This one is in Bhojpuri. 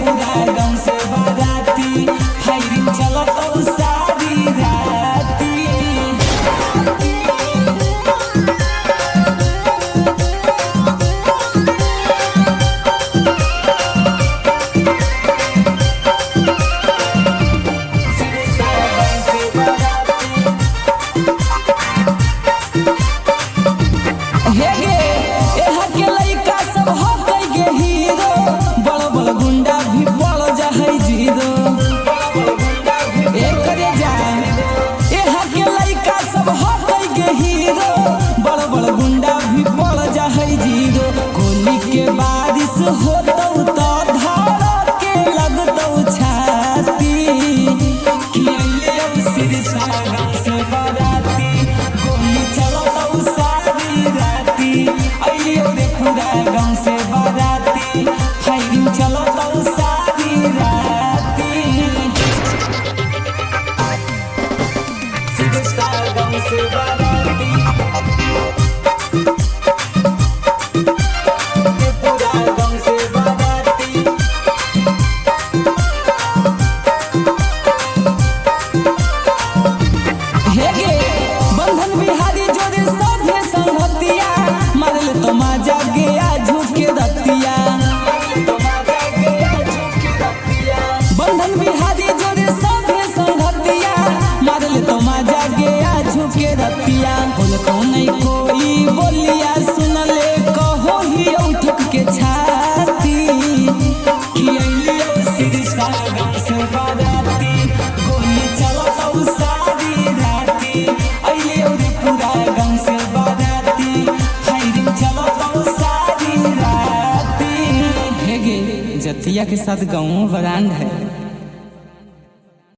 पूरा गाँव से बाराती फायरिंग चलत सारी राती। हो तो धारा के लगतौ छाती कि अइले सिरसा गाँव से बाराती गोली चलतौ सारी राती। अइले पूरा गाँव से बाराती फायरिंग चलतौ सारी राती। सिरसा गाँव से बाराती बंधन बिहारी जोड़े सभे संगतिया मारल तो मजा गया झुके रतिया। बोल तो नहीं कोई बोलिया सुनले कहो ही उठक के छाती कि अइले सिरसा गाँव से बाराती गोली चलतौ सारी राती। अइले पूरा गाँव से बाराती फायरिंग चलतौ सारी राती। जतिया के साथ गाँव बरांड है।